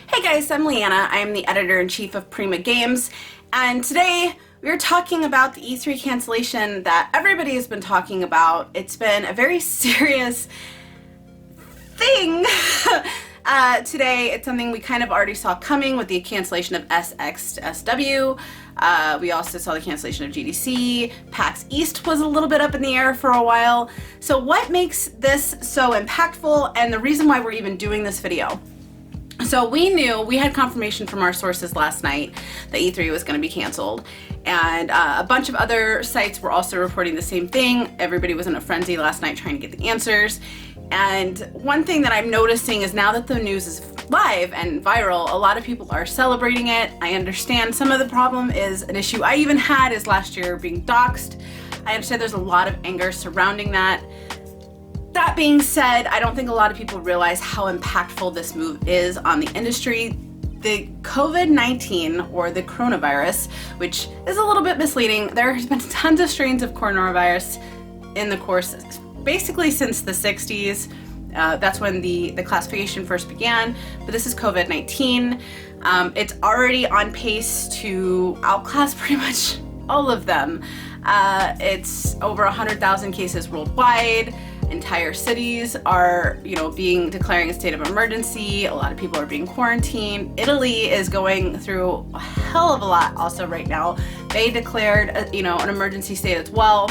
Hey guys, I'm Leanna. I am the editor-in-chief of Prima Games, and today we are talking about the E3 cancellation that everybody has been talking about. It's been a very serious thing. Today, it's something we kind of already saw coming with the cancellation of SX to SW. We also saw the cancellation of GDC. PAX East was a little bit up in the air for a while. So what makes this so impactful, and the reason why we're even doing this video? So we had confirmation from our sources last night that E3 was going to be canceled, and a bunch of other sites were also reporting the same thing. Everybody was in a frenzy last night trying to get the answers. And one thing that I'm noticing is now that the news is live and viral, a lot of people are celebrating it. I understand some of the problem is an issue I even had is last year being doxxed. I understand there's a lot of anger surrounding that. That being said, I don't think a lot of people realize how impactful this move is on the industry. The COVID-19, or the coronavirus, which is a little bit misleading, there has been tons of strains of coronavirus in the course, basically since the 60s. That's when the classification first began, but this is COVID-19. It's already on pace to outclass pretty much all of them. It's over 100,000 cases worldwide. Entire cities are, declaring a state of emergency. A lot of people are being quarantined. Italy is going through a hell of a lot also right now. They declared, an emergency state as well.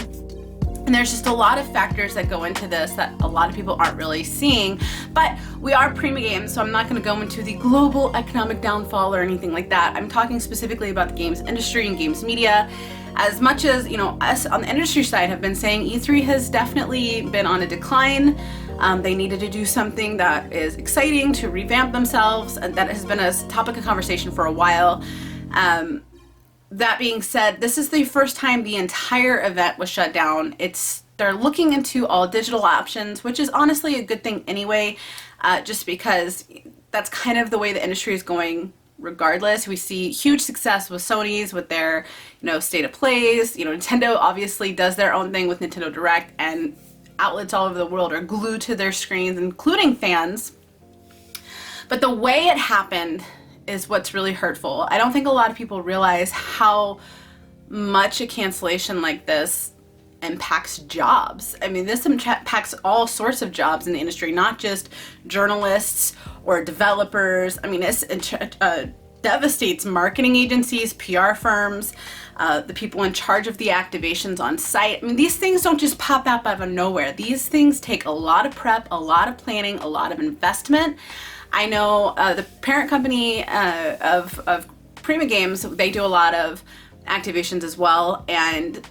And there's just a lot of factors that go into this that a lot of people aren't really seeing. But we are Prima Games, so I'm not going to go into the global economic downfall or anything like that. I'm talking specifically about the games industry and games media. As much as, us on the industry side have been saying E3 has definitely been on a decline. They needed to do something that is exciting to revamp themselves, and that has been a topic of conversation for a while. That being said, this is the first time the entire event was shut down. They're looking into all digital options, which is honestly a good thing anyway, just because that's kind of the way the industry is going. Regardless, we see huge success with Sony's with their, state of plays. Nintendo obviously does their own thing with Nintendo Direct, and outlets all over the world are glued to their screens, including fans. But the way it happened is what's really hurtful. I don't think a lot of people realize how much a cancellation like this impacts jobs. I mean, this impacts all sorts of jobs in the industry, not just journalists or developers. I mean, it devastates marketing agencies, PR firms, the people in charge of the activations on site. I mean, these things don't just pop up out of nowhere. These things take a lot of prep, a lot of planning, a lot of investment. I know the parent company of Prima Games, they do a lot of activations as well, and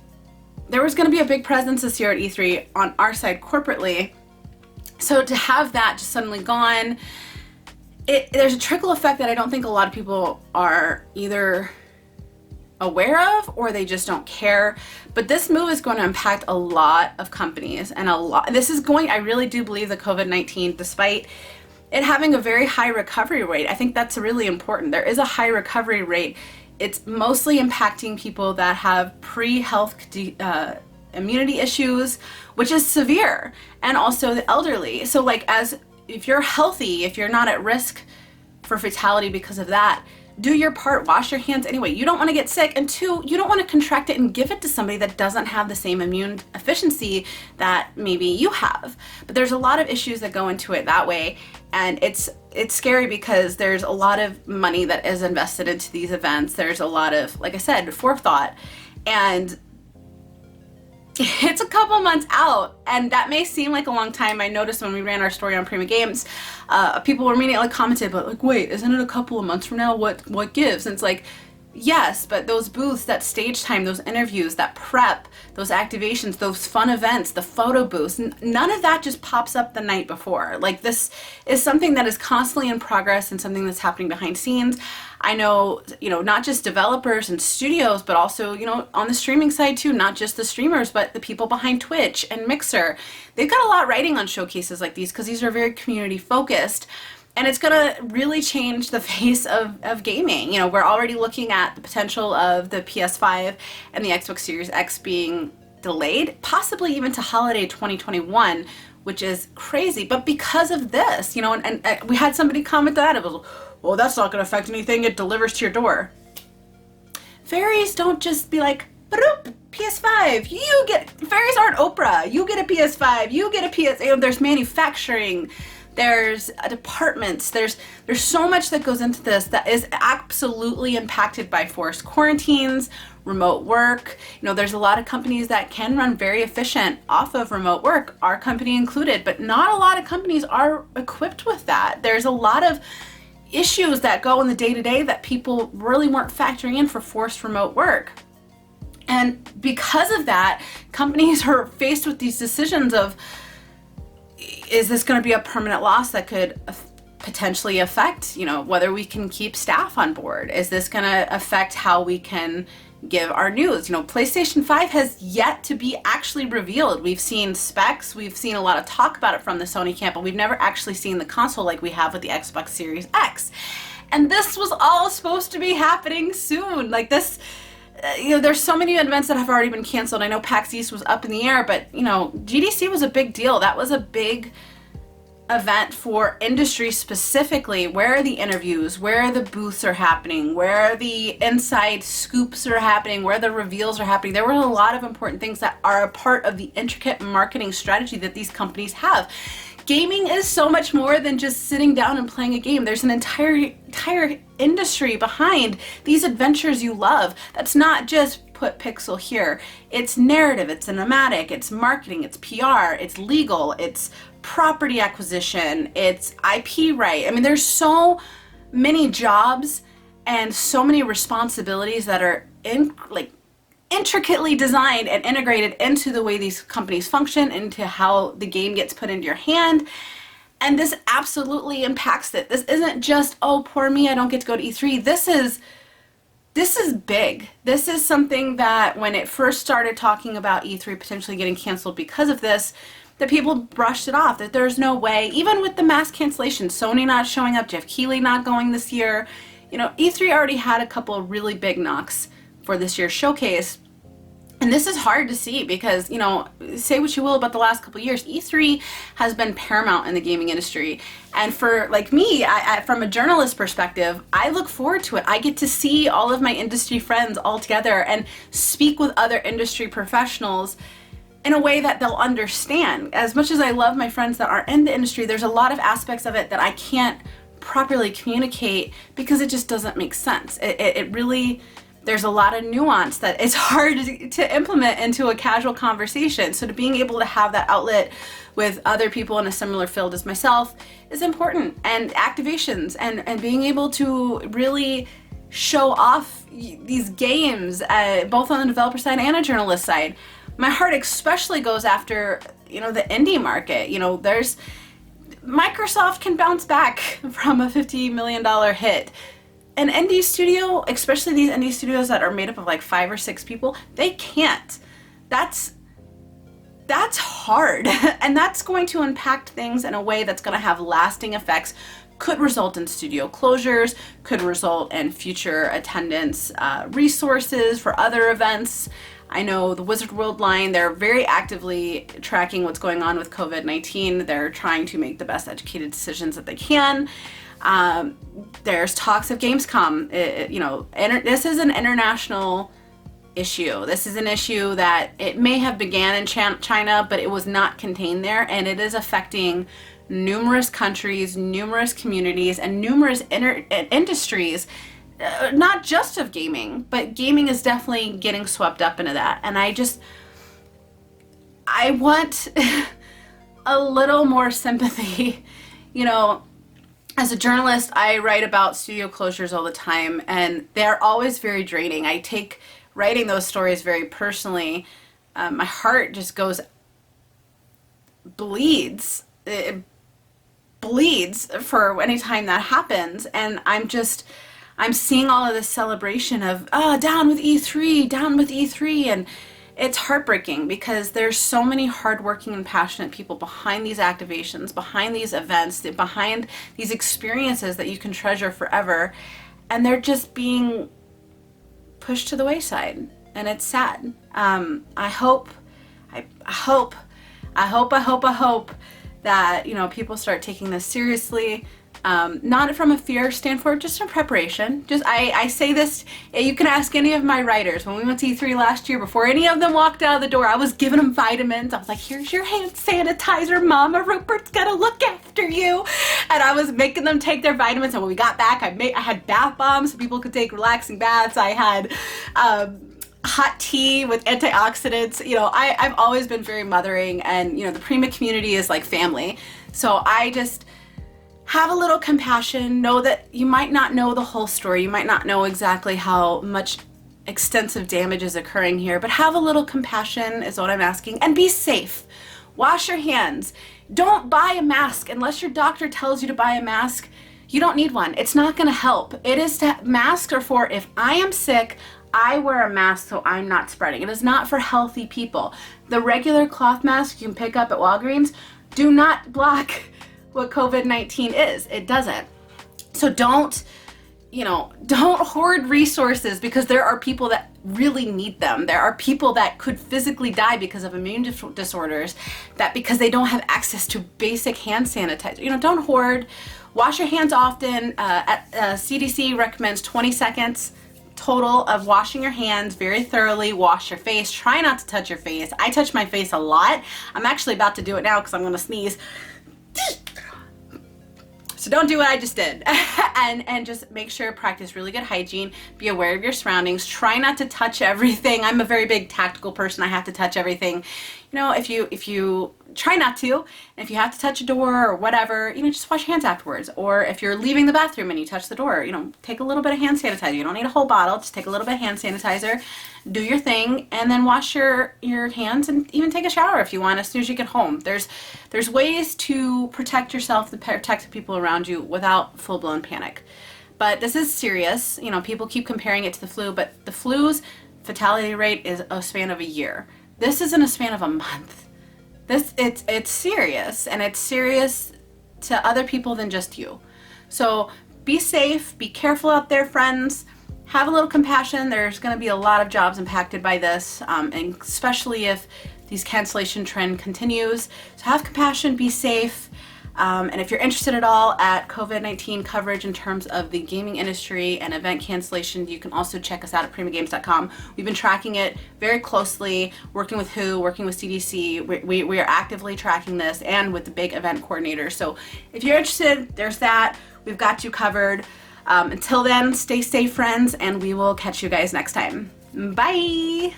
there was going to be a big presence this year at E3 on our side corporately. So to have that just suddenly gone, there's a trickle effect that I don't think a lot of people are either aware of or they just don't care. But this move is going to impact a lot of companies, and I really do believe that COVID-19, despite it having a very high recovery rate, I think that's really important. There is a high recovery rate. It's mostly impacting people that have pre-health immunity issues, which is severe, and also the elderly. So if you're healthy, if you're not at risk for fatality because of that, do your part, wash your hands anyway. You don't want to get sick, and two, you don't want to contract it and give it to somebody that doesn't have the same immune efficiency that maybe you have. But there's a lot of issues that go into it that way, and it's scary because there's a lot of money that is invested into these events. There's a lot of, like I said, forethought, and it's a couple months out, and that may seem like a long time. I noticed when we ran our story on Prima Games, people were immediately commented, but wait, isn't it a couple of months from now? What gives? And it's like, yes, but those booths, that stage time, those interviews, that prep, those activations, those fun events, the photo booths, none of that just pops up the night before. This is something that is constantly in progress and something that's happening behind scenes. I know, not just developers and studios, but also, on the streaming side too, not just the streamers, but the people behind Twitch and Mixer. They've got a lot riding on showcases like these because these are very community focused. And it's going to really change the face of gaming. We're already looking at the potential of the PS5 and the Xbox Series X being delayed, possibly even to holiday 2021, which is crazy. But because of this, and we had somebody comment that, it was, well, that's not going to affect anything, it delivers to your door. Fairies don't just be like, "Bloop, PS5, fairies aren't Oprah, you get a PS5, you get a there's manufacturing, there's departments, there's so much that goes into this that is absolutely impacted by forced quarantines, remote work. There's a lot of companies that can run very efficient off of remote work, our company included, but not a lot of companies are equipped with that. There's a lot of issues that go in the day-to-day that people really weren't factoring in for forced remote work. And because of that, companies are faced with these decisions of, is this going to be a permanent loss that could potentially affect, whether we can keep staff on board? Is this going to affect how we can give our news? PlayStation 5 has yet to be actually revealed. We've seen specs, we've seen a lot of talk about it from the Sony camp, but we've never actually seen the console like we have with the Xbox Series X. And this was all supposed to be happening soon. Like this, there's so many events that have already been canceled. I know PAX East was up in the air, but GDC was a big deal. That was a big event for industry specifically. Where are the interviews? Where the booths are happening? Where the inside scoops are happening? Where the reveals are happening? There were a lot of important things that are a part of the intricate marketing strategy that these companies have. Gaming is so much more than just sitting down and playing a game. There's an entire industry behind these adventures you love. That's not just put pixel here. It's narrative, it's cinematic, it's marketing, it's PR, it's legal, it's property acquisition, it's IP right. I mean, there's so many jobs and so many responsibilities that are intricately designed and integrated into the way these companies function, into how the game gets put into your hand. And this absolutely impacts it. This isn't just, oh, poor me, I don't get to go to E3. This is big. This is something that when it first started talking about E3 potentially getting canceled because of this, that people brushed it off, that there's no way, even with the mass cancellation, Sony not showing up, Jeff Keighley not going this year, E3 already had a couple of really big knocks for this year's showcase. And this is hard to see because, say what you will about the last couple of years, E3 has been paramount in the gaming industry. And for me, from a journalist perspective, I look forward to it. I get to see all of my industry friends all together and speak with other industry professionals in a way that they'll understand. As much as I love my friends that are in the industry, there's a lot of aspects of it that I can't properly communicate because it just doesn't make sense. It really, there's a lot of nuance that it's hard to implement into a casual conversation. So to being able to have that outlet with other people in a similar field as myself is important. And activations and being able to really show off these games, both on the developer side and a journalist side. My heart especially goes after, the indie market. There's Microsoft can bounce back from a $50 million hit. An indie studio, especially these indie studios that are made up of 5 or 6 people, they can't. That's hard. And that's going to impact things in a way that's going to have lasting effects. Could result in studio closures, could result in future attendance resources for other events. I know the Wizard World line, they're very actively tracking what's going on with COVID-19. They're trying to make the best educated decisions that they can. There's talks of Gamescom. This is an international issue. This is an issue that it may have began in China, but it was not contained there, and it is affecting numerous countries, numerous communities, and numerous industries. Not just of gaming, but gaming is definitely getting swept up into that. And I want a little more sympathy. As a journalist, I write about studio closures all the time, and they're always very draining. I take writing those stories very personally. My heart just bleeds. It bleeds for any time that happens, and I'm seeing all of this celebration of, down with E3, down with E3, and it's heartbreaking because there's so many hardworking and passionate people behind these activations, behind these events, behind these experiences that you can treasure forever, and they're just being pushed to the wayside, and it's sad. I hope that, you know, people start taking this seriously. Not from a fear standpoint, just from preparation. I say this, you can ask any of my writers. When we went to E3 last year, before any of them walked out of the door, I was giving them vitamins. I was like, here's your hand sanitizer, Mama Rupert's gonna look after you. And I was making them take their vitamins, and when we got back, I had bath bombs so people could take relaxing baths. I had hot tea with antioxidants. You know, I've always been very mothering, and, you know, the Prima community is like family. So I just have a little compassion. Know that you might not know the whole story. You might not know exactly how much extensive damage is occurring here, but have a little compassion is what I'm asking. And be safe. Wash your hands. Don't buy a mask unless your doctor tells you to buy a mask. You don't need one. It's not going to help. Masks are for if I am sick, I wear a mask so I'm not spreading. It is not for healthy people. The regular cloth mask you can pick up at Walgreens do not block what COVID-19 is. It doesn't. So don't hoard resources, because there are people that really need them. There are people that could physically die because of immune disorders, that because they don't have access to basic hand sanitizer. You know, don't hoard. Wash your hands often. CDC recommends 20 seconds total of washing your hands very thoroughly. Wash your face. Try not to touch your face. I touch my face a lot. I'm actually about to do it now because I'm going to sneeze. So don't do what I just did. and just make sure, practice really good hygiene. Be aware of your surroundings. Try not to touch everything. I'm a very big tactical person. I have to touch everything. You know, if you try not to, and if you have to touch a door or whatever, you know, just wash your hands afterwards. Or if you're leaving the bathroom and you touch the door, you know, take a little bit of hand sanitizer. You don't need a whole bottle. Just take a little bit of hand sanitizer, do your thing, and then wash your hands, and even take a shower if you want as soon as you get home. There's ways to protect yourself, to protect the people around you without full-blown panic. But this is serious. You know, people keep comparing it to the flu, but the flu's fatality rate is a span of a year. This is in a span of a month. It's serious, and it's serious to other people than just you. So be safe, be careful out there, friends. Have a little compassion. There's going to be a lot of jobs impacted by this, and especially if these cancellation trend continues. So have compassion, be safe. And if you're interested at all at COVID-19 coverage in terms of the gaming industry and event cancellation, you can also check us out at primagames.com. We've been tracking it very closely, working with WHO, working with CDC. We are actively tracking this, and with the big event coordinators. So if you're interested, there's that. We've got you covered. Until then, stay safe, friends, and we will catch you guys next time. Bye!